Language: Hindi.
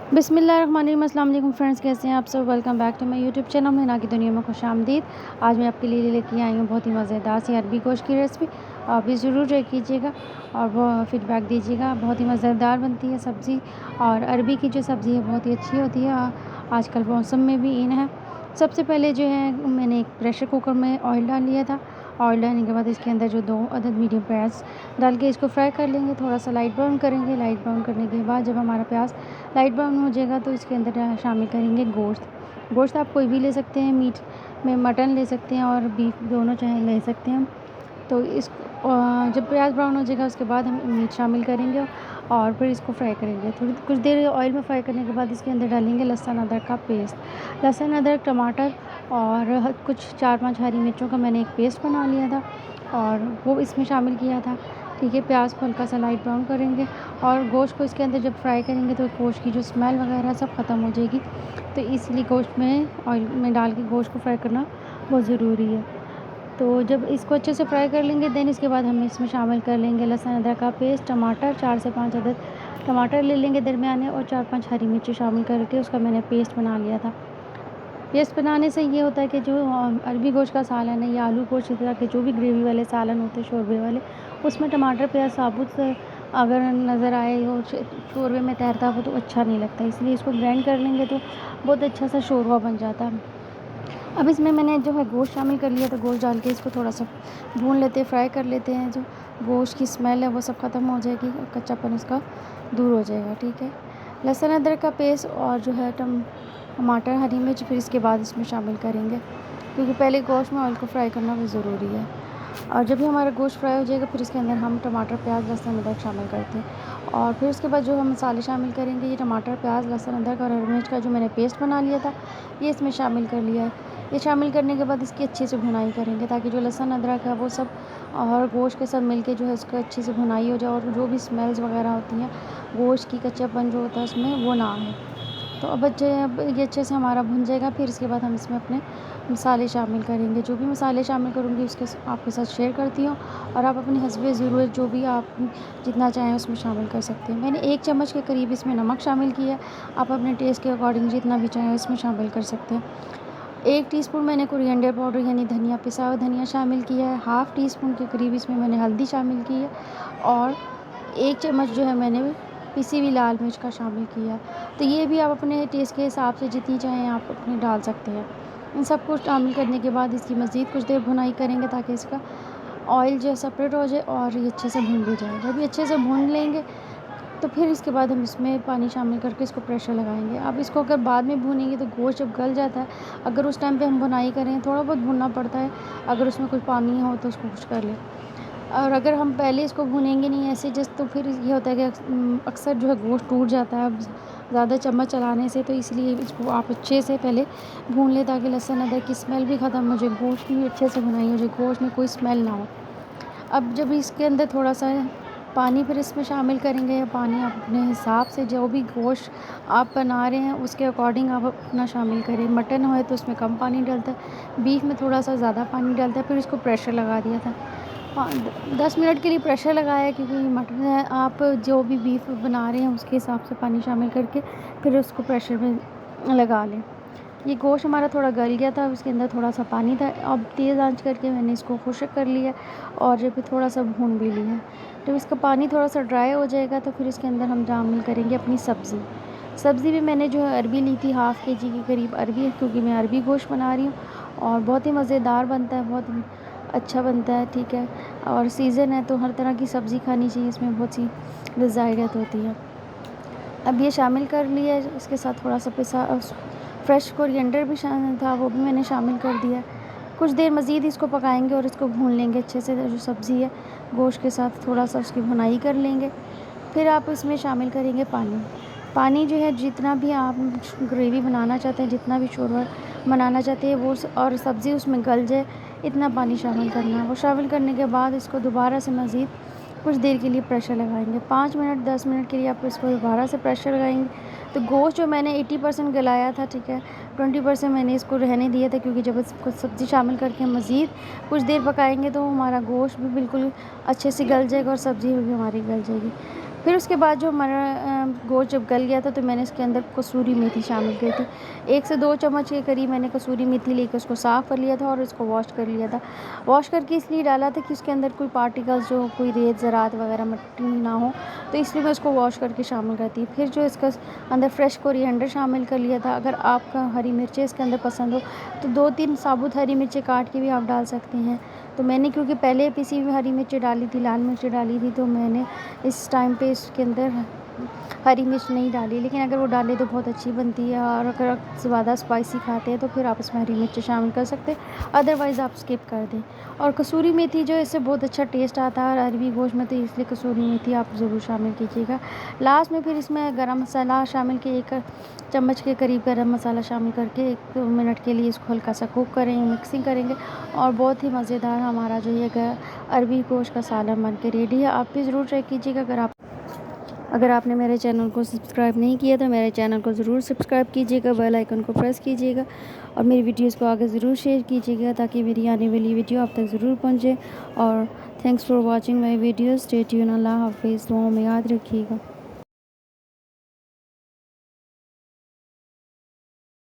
बिस्मिल्लाहिर्रहमानिर्रहीम। अस्सलाम वालेकुम फ्रेंड्स, कैसे हैं आप सब। Welcome back to my YouTube channel महिना की दुनिया में खुशामदीद। आज मैं आपके लिए लेके आई हूँ बहुत ही मज़ेदार सी अरबी गोश्त की रेसिपी। आप भी ज़रूर ट्राई कीजिएगा और वो फीडबैक दीजिएगा। बहुत ही मज़ेदार बनती है सब्ज़ी, और अरबी की जो सब्ज़ी है बहुत ही अच्छी होती है। आजकल मौसम में भी इन है। सबसे पहले जो है मैंने एक प्रेशर कुकर में ऑयल डाल लिया था। ऑयल डालने के बाद इसके अंदर जो 2 अदद मीडियम प्याज डाल के इसको फ्राई कर लेंगे। थोड़ा सा लाइट ब्राउन करेंगे। लाइट ब्राउन करने के बाद जब हमारा प्याज लाइट ब्राउन हो जाएगा तो इसके अंदर शामिल करेंगे गोश्त। गोश्त आप कोई भी ले सकते हैं, मीट में मटन ले सकते हैं और बीफ, दोनों चाहे ले सकते हैं। तो जब प्याज ब्राउन हो जाएगा उसके बाद हम मीट शामिल करेंगे और फिर इसको फ्राई करेंगे। थोड़ी कुछ देर ऑयल में फ्राई करने के बाद इसके अंदर डालेंगे लहसुन अदरक का पेस्ट। लहसुन अदरक, टमाटर और कुछ 4-5 हरी मिर्चों का मैंने एक पेस्ट बना लिया था और वो इसमें शामिल किया था। ठीक है, प्याज को हल्का सा लाइट ब्राउन करेंगे और गोश्त को इसके अंदर जब फ्राई करेंगे तो गोश्त की जो स्मेल वगैरह सब ख़त्म हो जाएगी। तो इसलिए गोश्त में ऑयल में डाल के गोश्त को फ्राई करना बहुत ज़रूरी है। तो जब इसको अच्छे से फ्राई कर लेंगे देन इसके बाद हम इसमें शामिल कर लेंगे लहसुन अदरक का पेस्ट, टमाटर 4 से 5 अदद टमाटर ले लेंगे दरमियाने, और 4-5 हरी मिर्ची शामिल करके उसका मैंने पेस्ट बना लिया था। पेस्ट बनाने से ये होता है कि जो अरबी गोश्त का सालन है या आलू गोश्त, इस तरह के जो भी ग्रेवी वाले सालन होते हैं शोरबे वाले, उसमें टमाटर प्याज साबुत अगर नज़र आए और शोरबे में तैरता हो तो अच्छा नहीं लगता। इसलिए इसको ग्राइंड कर लेंगे तो बहुत अच्छा सा शोरबा बन जाता है। अब इसमें मैंने जो है गोश्त शामिल कर लिया, तो गोश्त डाल के इसको थोड़ा सा भून लेते हैं, फ्राई कर लेते हैं। जो गोश्त की स्मेल है वो सब ख़त्म हो जाएगी और कच्चापन उसका दूर हो जाएगा। ठीक है, लहसुन अदरक का पेस्ट और जो है टमाटर, हरी मिर्च फिर इसके बाद इसमें शामिल करेंगे, क्योंकि पहले गोश्त में ऑयल को फ्राई करना भी ज़रूरी है। और जब भी हमारा गोश्त फ्राई हो जाएगा फिर इसके अंदर हम टमाटर, प्याज, लहसुन अदरक शामिल करते हैं। और फिर उसके बाद जो हम मसाले शामिल करेंगे, ये टमाटर, प्याज, लहसुन अदरक और हरी मिर्च का जो मैंने पेस्ट बना लिया था ये इसमें शामिल कर लिया है। ये शामिल करने के बाद इसकी अच्छे से भुनाई करेंगे ताकि जो लहसुन अदरक है वो सब और गोश्त के सब मिलके जो है उसका अच्छे से भुनाई हो जाए और जो भी स्मेल्स वगैरह होती हैं गोश्त की, कच्चापन जो होता है उसमें वो ना आए। तो अब ये अच्छे से हमारा भुन जाएगा। फिर इसके बाद हम इसमें अपने मसाले शामिल करेंगे। जो भी मसाले शामिल करूँगी उसके आपके साथ शेयर करती हूँ, और आप अपनी हस्बे ज़रूरत जो भी आप जितना चाहें उसमें शामिल कर सकते हैं। मैंने 1 चम्मच के करीब इसमें नमक शामिल किया। आप अपने टेस्ट के अकॉर्डिंग जितना भी चाहें इसमें शामिल कर सकते हैं। 1 टीस्पून मैंने कोरिएंडर पाउडर यानी धनिया, पिसा हुआ धनिया शामिल किया है। हाफ़ टी स्पून के करीब इसमें मैंने हल्दी शामिल की है और 1 चम्मच जो है मैंने पिसी हुई लाल मिर्च का शामिल किया। तो ये भी आप अपने टेस्ट के हिसाब से जितनी चाहें आप अपने डाल सकते हैं। इन सब कुछ शामिल करने के बाद इसकी मज़ीद कुछ देर भुनाई करेंगे ताकि इसका ऑयल जो है सेपरेट हो जाए और ये अच्छे से भुन भी जाए। जब ये अच्छे से भून लेंगे तो फिर इसके बाद हम इसमें पानी शामिल करके इसको प्रेशर लगाएंगे। अब इसको अगर बाद में भूनेंगे तो गोश्त जब गल जाता है, अगर उस टाइम पे हम भुनाई करें थोड़ा बहुत भूनना पड़ता है, अगर उसमें कोई पानी हो तो उसको खुश कर लें। और अगर हम पहले इसको भूनेंगे नहीं ऐसे जस्ट, तो फिर ये होता है कि अक्सर जो है गोश्त टूट जाता है ज़्यादा चम्मच चलाने से। तो इसलिए इसको आप अच्छे से पहले भून लें ताकि लहसुन अदरक की स्मेल भी ख़त्म हो जाए, गोश्त भी अच्छे से भुनाई हो जाए, गोश्त में कोई स्मेल ना हो। अब जब इसके अंदर थोड़ा सा पानी फिर इसमें शामिल करेंगे। पानी आप अपने हिसाब से जो भी गोश्त आप बना रहे हैं उसके अकॉर्डिंग आप अपना शामिल करें। मटन हो तो उसमें कम पानी डलता है, बीफ में थोड़ा सा ज़्यादा पानी डलता है। फिर इसको प्रेशर लगा दिया था, 10 मिनट के लिए प्रेशर लगाया, क्योंकि मटन है, आप जो भी बीफ बना रहे हैं उसके हिसाब से पानी शामिल करके फिर उसको प्रेशर में लगा लें। ये गोश्त हमारा थोड़ा गल गया था, उसके अंदर थोड़ा सा पानी था। अब तेज़ आंच करके मैंने इसको खुश्क कर लिया और जब थोड़ा सा भून भी लिया। जब इसका पानी थोड़ा सा ड्राई हो जाएगा तो फिर इसके अंदर हम शामिल करेंगे अपनी सब्ज़ी भी मैंने जो है अरबी ली थी, हाफ़ केजी के करीब अरबी है, क्योंकि मैं अरबी गोश्त बना रही हूँ और बहुत ही मज़ेदार बनता है, बहुत अच्छा बनता है। ठीक है, और सीज़न है तो हर तरह की सब्ज़ी खानी चाहिए, इसमें बहुत सी ग़िज़ाइयत होती है। अब ये शामिल कर लिया, इसके साथ थोड़ा सा पिसा फ्रेश कोरिएंडर भी शामिल था, वो भी मैंने शामिल कर दिया। कुछ देर मज़ीद इसको पकाएंगे और इसको भून लेंगे अच्छे से। जो सब्ज़ी है गोश्त के साथ थोड़ा सा उसकी भुनाई कर लेंगे। फिर आप इसमें शामिल करेंगे पानी जो है जितना भी आप ग्रेवी बनाना चाहते हैं, जितना भी शोरबा बनाना चाहते हैं वो और सब्ज़ी उसमें गल जाए इतना पानी शामिल करना है। वो शामिल करने के बाद इसको दोबारा से मज़ीद कुछ देर के लिए प्रेशर लगाएंगे। 5 मिनट 10 मिनट के लिए आप इसको दोबारा से प्रेशर लगाएंगे। तो गोश्त जो मैंने 80% गलाया था, ठीक है, 20% मैंने इसको रहने दिया था, क्योंकि जब इसको सब्ज़ी शामिल करके मज़ीद कुछ देर पकाएंगे तो हमारा गोश्त भी बिल्कुल अच्छे से गल जाएगा और सब्ज़ी भी हमारी गल जाएगी। फिर उसके बाद जो हमारा गोश्त जब गल गया था तो मैंने इसके अंदर कसूरी मेथी शामिल की थी। 1 से 2 चम्मच के करीब मैंने कसूरी मेथी लेकर उसको साफ़ कर लिया था और इसको वॉश कर लिया था। वॉश करके इसलिए डाला था कि उसके अंदर कोई पार्टिकल्स जो कोई रेत ज़रात वगैरह मिट्टी ना हो, तो इसलिए मैं उसको वॉश करके शामिल करती। फिर जो इसका अंदर फ्रेश कोरिएंडर शामिल कर लिया था। अगर आपका हरी मिर्चें इसके अंदर पसंद हो तो 2-3 साबुत हरी मिर्चें काट के भी आप डाल सकते हैं। तो मैंने क्योंकि पहले पिसी हुई हरी मिर्चें डाली थी, लाल मिर्चें डाली थी, तो मैंने इस टाइम पे इसके अंदर हरी मिर्च नहीं डाली, लेकिन अगर वो डालें तो बहुत अच्छी बनती है। और अगर आप ज़्यादा स्पाइसी खाते हैं तो फिर आप इसमें हरी मिर्च शामिल कर सकते हैं, अदरवाइज़ आप स्किप कर दें। और कसूरी मेथी जो है इससे बहुत अच्छा टेस्ट आता है अरबी गोश्त में, तो इसलिए कसूरी मेथी आप ज़रूर शामिल कीजिएगा। लास्ट में फिर इसमें गरम मसाला शामिल किए, 1 चम्मच के करीब गरम मसाला शामिल करके 1 मिनट के लिए इसको हल्का सा कुक करेंगे, मिक्सिंग करेंगे और बहुत ही मज़ेदार हमारा जो ये अरबी गोश्त का सालन बन के रेडी है। आप भी ज़रूर ट्राई कीजिएगा। अगर आपने मेरे चैनल को सब्सक्राइब नहीं किया तो मेरे चैनल को ज़रूर सब्सक्राइब कीजिएगा, बेल आइकन को प्रेस कीजिएगा और मेरी वीडियोस को आगे ज़रूर शेयर कीजिएगा ताकि मेरी आने वाली वीडियो आप तक ज़रूर पहुंचे। और thanks for watching my videos. Stay tune. अल्लाह हाफिज़। दुआओं में याद रखिएगा।